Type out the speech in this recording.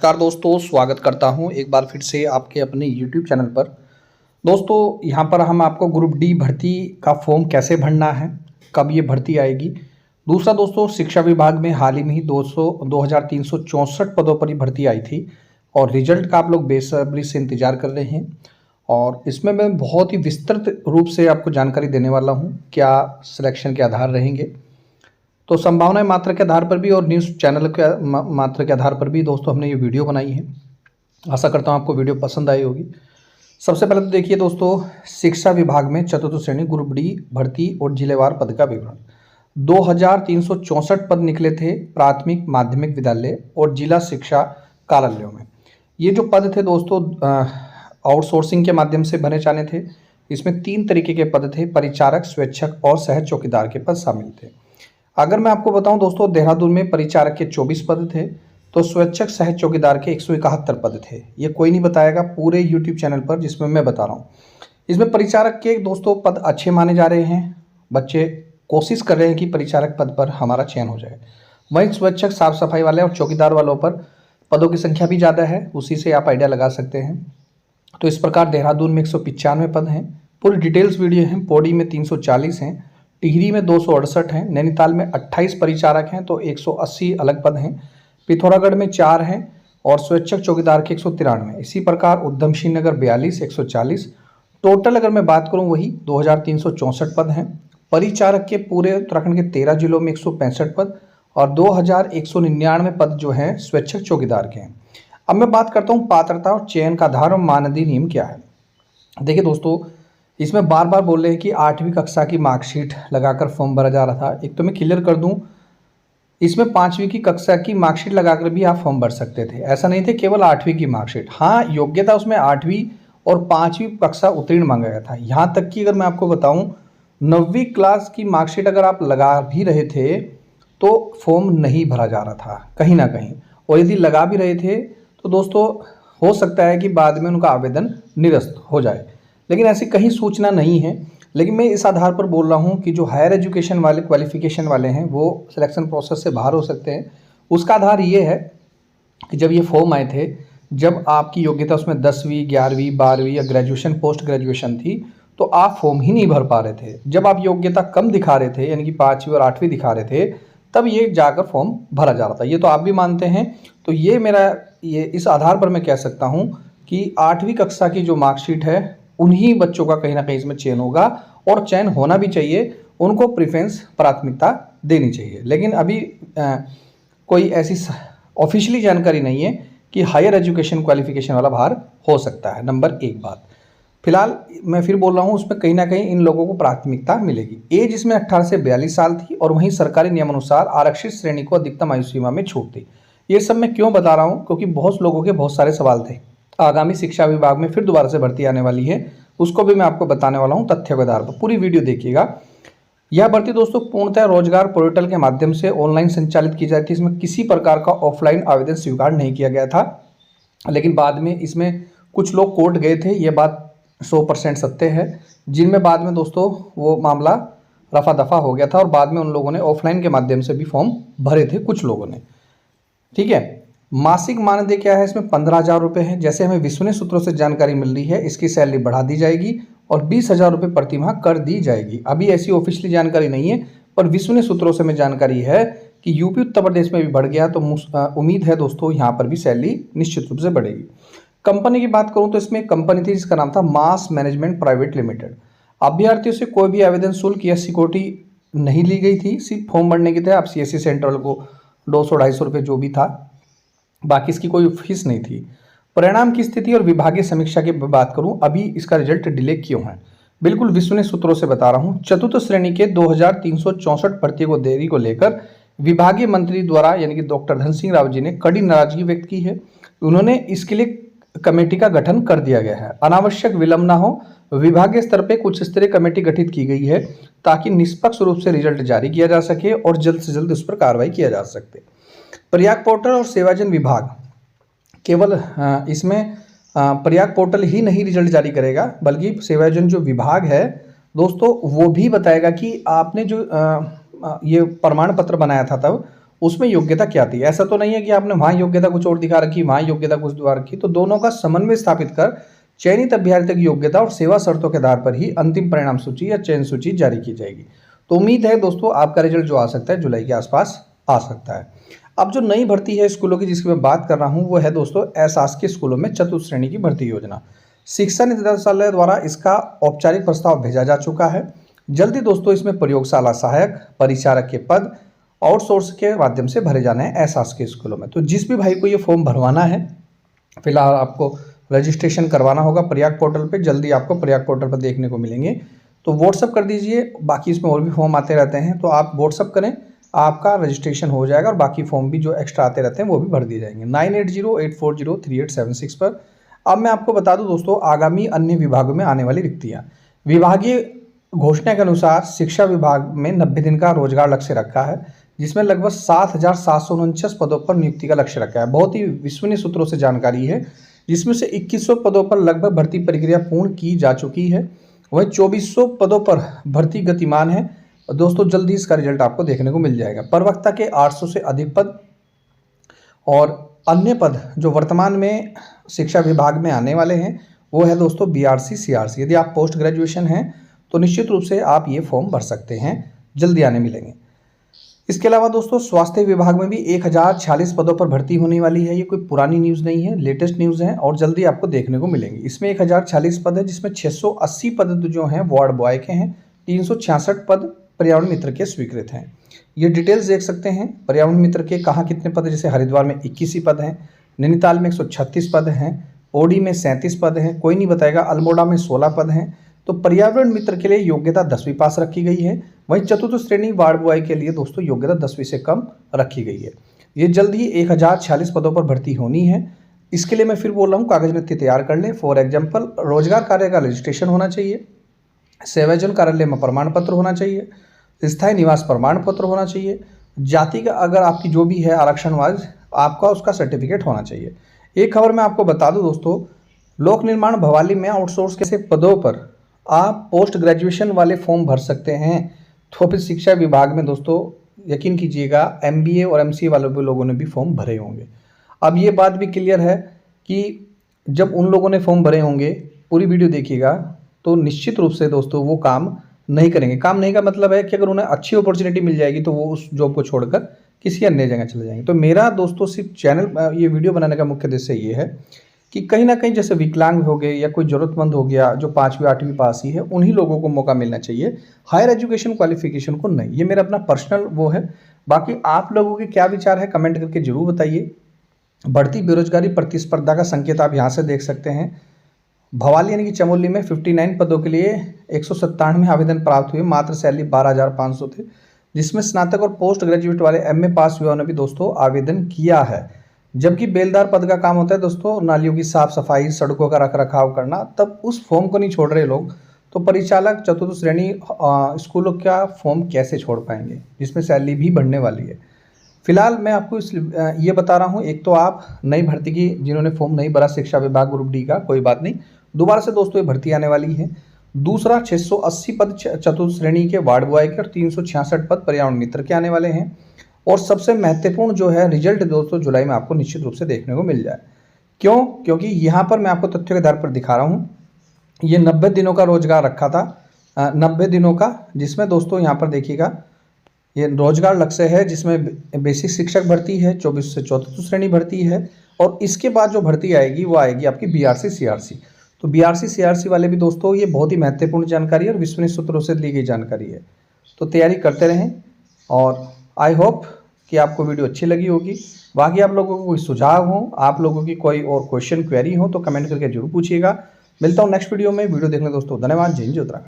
नमस्कार दोस्तों, स्वागत करता हूं एक बार फिर से आपके अपने YouTube चैनल पर। दोस्तों यहां पर हम आपको ग्रुप डी भर्ती का फॉर्म कैसे भरना है, कब ये भर्ती आएगी। दूसरा दोस्तों, शिक्षा विभाग में हाल ही में ही 2364 पदों पर ही भर्ती आई थी और रिजल्ट का आप लोग बेसब्री से इंतजार कर रहे हैं। और इसमें मैं बहुत ही विस्तृत रूप से आपको जानकारी देने वाला हूँ, क्या सिलेक्शन के आधार रहेंगे। तो संभावनाएं मात्रा के आधार पर भी और न्यूज़ चैनल के मात्रा के आधार पर भी दोस्तों हमने ये वीडियो बनाई है। आशा करता हूँ आपको वीडियो पसंद आई होगी। सबसे पहले तो देखिए दोस्तों, शिक्षा विभाग में चतुर्थ श्रेणी ग्रुप डी भर्ती और जिलेवार पद का विवरण। 2364 पद निकले थे प्राथमिक माध्यमिक विद्यालय और जिला शिक्षा कार्यालयों में। ये जो पद थे दोस्तों आउटसोर्सिंग के माध्यम से भरे जाने थे। इसमें 3 तरीके के पद थे, परिचारक, स्वेच्छक और सह चौकीदार के पद शामिल थे। अगर मैं आपको बताऊं दोस्तों, देहरादून में परिचारक के 24 पद थे, तो स्वैच्छिक सह चौकीदार के 171 पद थे। ये कोई नहीं बताएगा पूरे यूट्यूब चैनल पर जिसमें मैं बता रहा हूँ। इसमें परिचारक के दोस्तों पद अच्छे माने जा रहे हैं, बच्चे कोशिश कर रहे हैं कि परिचारक पद पर हमारा चयन हो जाए। वहीं स्वैच्छिक साफ सफाई वाले और चौकीदार वालों पर पदों की संख्या भी ज़्यादा है, उसी से आप आइडिया लगा सकते हैं। तो इस प्रकार देहरादून में 195 पद हैं। पूरी डिटेल्स वीडियो हैं। पौड़ी में 340 हैं, टिहरी में 268 हैं, नैनीताल में 28 परिचारक हैं तो 180 अलग पद हैं, पिथौरागढ़ में 4 हैं और स्वैच्छिक चौकीदार के 193। इसी प्रकार उधम सिंह नगर 42, 140। टोटल अगर मैं बात करूं वही 2364 पद हैं। परिचारक के पूरे उत्तराखंड के 13 जिलों में 165 पद और 2199 पद जो हैं स्वैच्छिक चौकीदार के हैं। अब मैं बात करता हूँ पात्रता और चयन का आधार और मानदंड नियम क्या है। देखिए दोस्तों, इसमें बार बार बोल रहे हैं कि 8वीं कक्षा की मार्कशीट लगाकर फॉर्म भरा जा रहा था। एक तो मैं क्लियर कर दूं, इसमें 5वीं की कक्षा की मार्कशीट लगाकर भी आप फॉर्म भर सकते थे। ऐसा नहीं थे केवल 8वीं की मार्कशीट। हाँ, योग्यता उसमें 8वीं और 5वीं कक्षा उत्तीर्ण मांगा गया था। यहाँ तक कि अगर मैं आपको बताऊं, 9वीं क्लास की मार्कशीट अगर आप लगा भी रहे थे तो फॉर्म नहीं भरा जा रहा था कहीं ना कहीं। और यदि लगा भी रहे थे तो दोस्तों हो सकता है कि बाद में उनका आवेदन निरस्त हो जाए, लेकिन ऐसी कहीं सूचना नहीं है। लेकिन मैं इस आधार पर बोल रहा हूं कि जो हायर एजुकेशन वाले क्वालिफिकेशन वाले हैं वो सिलेक्शन प्रोसेस से बाहर हो सकते हैं। उसका आधार ये है कि जब ये फॉर्म आए थे, जब आपकी योग्यता उसमें 10वीं, 11वीं, 12वीं या ग्रेजुएशन पोस्ट ग्रेजुएशन थी, तो आप फॉर्म ही नहीं भर पा रहे थे। जब आप योग्यता कम दिखा रहे थे, यानी कि 5वीं और 8वीं दिखा रहे थे, तब ये जाकर फॉर्म भरा जा रहा था। ये तो आप भी मानते हैं। तो ये इस आधार पर मैं कह सकता हूँ कि 8वीं कक्षा की जो मार्कशीट है उन्हीं बच्चों का कहीं ना कहीं इसमें चयन होगा, और चयन होना भी चाहिए। उनको प्रेफरेंस प्राथमिकता देनी चाहिए। लेकिन अभी कोई ऐसी ऑफिशियली जानकारी नहीं है कि हायर एजुकेशन क्वालिफिकेशन वाला बाहर हो सकता है। नंबर 1 बात। फिलहाल मैं फिर बोल रहा हूँ, उसमें कहीं ना कहीं इन लोगों को प्राथमिकता मिलेगी। एज इसमें 18 से 42 साल थी और वहीं सरकारी नियमानुसार आरक्षित श्रेणी को अधिकतम आयु सीमा में छूट थी। ये सब मैं क्यों बता रहा हूँ, क्योंकि बहुत लोगों के बहुत सारे सवाल थे। आगामी शिक्षा विभाग में फिर दोबारा से भर्ती आने वाली है, उसको भी मैं आपको बताने वाला हूं तथ्यों के आधार पर। पूरी वीडियो देखिएगा। यह भर्ती दोस्तों पूर्णतः रोजगार पोर्टल के माध्यम से ऑनलाइन संचालित की जाती है। इसमें किसी प्रकार का ऑफलाइन आवेदन स्वीकार नहीं किया गया था, लेकिन बाद में इसमें कुछ लोग कोर्ट गए थे। ये बात 100% सत्य है, जिनमें बाद में दोस्तों वो मामला रफा दफा हो गया था और बाद में उन लोगों ने ऑफलाइन के माध्यम से भी फॉर्म भरे थे कुछ लोगों ने। ठीक है। मासिक मानदेय क्या है इसमें? 15,000 रुपये है। जैसे हमें विश्वसनीय सूत्रों से जानकारी मिल रही है, इसकी सैलरी बढ़ा दी जाएगी और 20,000 रुपये प्रति माह कर दी जाएगी। अभी ऐसी ऑफिशियली जानकारी नहीं है, पर विश्वसनीय सूत्रों से हमें जानकारी है कि यूपी उत्तर प्रदेश में भी बढ़ गया, तो उम्मीद है दोस्तों यहाँ पर भी सैलरी निश्चित रूप से बढ़ेगी। कंपनी की बात करूँ तो इसमें कंपनी थी जिसका नाम था मास मैनेजमेंट प्राइवेट लिमिटेड। अभ्यर्थियों से कोई भी आवेदन शुल्क या सिक्योरिटी नहीं ली गई थी। सिर्फ फॉर्म भरने के थे। आप CSC सेंट्रल को 200-250 रुपये जो भी था, बाकी इसकी कोई फीस नहीं थी। परिणाम की स्थिति और विभागीय समीक्षा की बात करूं, अभी इसका रिजल्ट डिले क्यों है? बिल्कुल विश्वसनीय सूत्रों से बता रहा हूं। चतुर्थ श्रेणी के 2364 भर्ती को देरी को लेकर विभागीय मंत्री द्वारा यानी कि डॉक्टर धन सिंह रावत जी ने कड़ी नाराजगी व्यक्त की है। उन्होंने इसके लिए कमेटी का गठन कर दिया गया है। अनावश्यक विलंब ना हो, विभागीय स्तर पर कुछ स्तरीय कमेटी गठित की गई है ताकि निष्पक्ष रूप से रिजल्ट जारी किया जा सके और जल्द से जल्द उस पर कार्रवाई किया जा सके। प्रयाग पोर्टल और सेवाजन विभाग केवल इसमें प्रयाग पोर्टल ही नहीं रिजल्ट जारी करेगा, बल्कि सेवाजन जो विभाग है दोस्तों वो भी बताएगा कि आपने जो ये प्रमाण पत्र बनाया था तब उसमें योग्यता क्या थी। ऐसा तो नहीं है कि आपने वहाँ योग्यता कुछ और दिखा रखी, वहाँ योग्यता कुछ दिखा रखी। तो दोनों का समन्वय स्थापित कर चयनित अभ्यर्थी की योग्यता और सेवा शर्तों के आधार पर ही अंतिम परिणाम सूची या चयन सूची जारी की जाएगी। तो उम्मीद है दोस्तों आपका रिजल्ट जो आ सकता है जुलाई के आसपास आ सकता है। अब जो नई भर्ती है स्कूलों की जिसकी मैं बात कर रहा हूँ वो है दोस्तों अशासकीय स्कूलों में चतुर्थ श्रेणी की भर्ती योजना। शिक्षा निदेशालय द्वारा इसका औपचारिक प्रस्ताव भेजा जा चुका है। जल्दी दोस्तों इसमें प्रयोगशाला सहायक, परिचारक के पद आउटसोर्स के माध्यम से भरे जाने हैं अशासकीय स्कूलों में। तो जिस भी भाई को ये फॉर्म भरवाना है फिलहाल आपको रजिस्ट्रेशन करवाना होगा प्रयाग पोर्टल पे। जल्दी आपको प्रयाग पोर्टल पर देखने को मिलेंगे, तो व्हाट्सअप कर दीजिए। बाकी इसमें और भी फॉर्म आते रहते हैं, तो आप व्हाट्सअप करें, आपका रजिस्ट्रेशन हो जाएगा और बाकी फॉर्म भी जो एक्स्ट्रा आते रहते हैं वो भी भर दिए जाएंगे 9808403876 पर। अब मैं आपको बता दूं दोस्तों आगामी अन्य विभागों में आने वाली रिक्तियाँ। विभागीय घोषणा के अनुसार शिक्षा विभाग में 90 दिन का रोजगार लक्ष्य रखा है, जिसमें लगभग 7,749 पदों पर नियुक्ति का लक्ष्य रखा है। बहुत ही विश्वसनीय सूत्रों से जानकारी है, जिसमें से 2100 पदों पर लगभग भर्ती प्रक्रिया पूर्ण की जा चुकी है। वहीं 2400 पदों पर भर्ती गतिमान है। दोस्तों जल्दी इसका रिजल्ट आपको देखने को मिल जाएगा। प्रवक्ता के 800 से अधिक पद और अन्य पद जो वर्तमान में शिक्षा विभाग में आने वाले हैं वो है दोस्तों BRC CRC। यदि आप पोस्ट ग्रेजुएशन हैं तो निश्चित रूप से आप ये फॉर्म भर सकते हैं, जल्दी आने मिलेंगे। इसके अलावा दोस्तों स्वास्थ्य विभाग में भी 1046 पदों पर भर्ती होने वाली है। ये कोई पुरानी न्यूज़ नहीं है, लेटेस्ट न्यूज़ है और जल्दी आपको देखने को मिलेंगी। इसमें 1046 पद है, जिसमें 680 पद जो हैं वार्ड बॉय के हैं, 366 पद पर्यावरण मित्र के स्वीकृत हैं। ये डिटेल्स देख सकते हैं पर्यावरण मित्र के कहाँ कितने पद है। जैसे हरिद्वार में 21 ही पद हैं, नैनीताल में 136 पद हैं, ओडी में 37 पद हैं, कोई नहीं बताएगा, अल्मोड़ा में 16 पद हैं। तो पर्यावरण मित्र के लिए योग्यता 10वीं पास रखी गई है। वहीं चतुर्थ श्रेणी वार्ड बॉय के लिए दोस्तों योग्यता 10वीं से कम रखी गई है। ये जल्द ही 1046 पदों पर भर्ती होनी है। इसके लिए मैं फिर बोल रहा हूँ कागज नत्थी तैयार कर लें। फॉर एग्जाम्पल रोजगार कार्य का रजिस्ट्रेशन होना चाहिए, सेवायोजन कार्यालय में प्रमाण पत्र होना चाहिए, स्थायी निवास प्रमाण पत्र होना चाहिए, जाति का अगर आपकी जो भी है आरक्षण वाइज आपका उसका सर्टिफिकेट होना चाहिए। एक खबर मैं आपको बता दूं दोस्तों, लोक निर्माण भवाली में आउटसोर्स के पदों पर आप पोस्ट ग्रेजुएशन वाले फॉर्म भर सकते हैं। तो फिर शिक्षा विभाग में दोस्तों यकीन कीजिएगा MBA और MCA वालों भी लोगों ने भी फॉर्म भरे होंगे। अब ये बात भी क्लियर है कि जब उन लोगों ने फॉर्म भरे होंगे, पूरी वीडियो देखिएगा, तो निश्चित रूप से दोस्तों वो काम नहीं करेंगे। काम नहीं का मतलब है कि अगर उन्हें अच्छी अपॉर्चुनिटी मिल जाएगी तो वो उस जॉब को छोड़कर किसी अन्य जगह चले जाएंगे। तो मेरा दोस्तों सिर्फ चैनल ये वीडियो बनाने का मुख्य उद्देश्य ये है कि कहीं ना कहीं जैसे विकलांग हो गए या कोई ज़रूरतमंद हो गया जो 5वीं 8वीं पास ही है, उन्हीं लोगों को मौका मिलना चाहिए, हायर एजुकेशन क्वालिफिकेशन को नहीं। ये मेरा अपना पर्सनल वो है। बाकी आप लोगों के क्या विचार है कमेंट करके जरूर बताइए। बढ़ती बेरोजगारी प्रतिस्पर्धा का संकेत आप यहाँ से देख सकते हैं। भवाली यानी कि चमोली में 59 पदों के लिए 197 आवेदन प्राप्त हुए, मात्र सैलरी 12,500 थे, जिसमें स्नातक और पोस्ट ग्रेजुएट वाले MA पास हुए ने भी दोस्तों आवेदन किया है। जबकि बेलदार पद का काम होता है दोस्तों नालियों की साफ सफाई, सड़कों का रख रखाव करना, तब उस फॉर्म को नहीं छोड़ रहे लोग। तो परिचालक चतुर्थ श्रेणी स्कूलों का फॉर्म कैसे छोड़ पाएंगे, जिसमें सैलरी भी बढ़ने वाली है। फिलहाल मैं आपको ये बता रहा हूँ, एक तो आप नई भर्ती की जिन्होंने फॉर्म नहीं भरा शिक्षा विभाग ग्रुप D का, कोई बात नहीं, दोबारा से दोस्तों ये भर्ती आने वाली है। दूसरा 680 पद चतुर्थ श्रेणी के वार्ड बॉय के और 366 पद पर्यावरण मित्र के आने वाले हैं। और सबसे महत्वपूर्ण जो है रिजल्ट दोस्तों जुलाई में आपको निश्चित रूप से देखने को मिल जाए। क्यों? क्योंकि यहाँ पर मैं आपको तथ्यों के आधार पर दिखा रहा हूँ। ये 90 दिनों का रोजगार रखा था, 90 दिनों का, जिसमें दोस्तों यहाँ पर देखिएगा ये रोजगार लक्ष्य है, जिसमें बेसिक शिक्षक भर्ती है, 24 से चतुर्थ श्रेणी भर्ती है, और इसके बाद जो भर्ती आएगी वो आएगी आपकी BRC CRC। तो BRC CRC वाले भी दोस्तों ये बहुत ही महत्वपूर्ण जानकारी और विश्वसनीय सूत्रों से ली गई जानकारी है। तो तैयारी करते रहें और आई होप कि आपको वीडियो अच्छी लगी होगी। बाकी आप लोगों को कोई सुझाव हो, आप लोगों की कोई और क्वेश्चन क्वेरी हो तो कमेंट करके जरूर पूछिएगा। मिलता हूँ नेक्स्ट वीडियो में। वीडियो देखने दोस्तों धन्यवाद। जय हिंद, जय उत्तराखंड।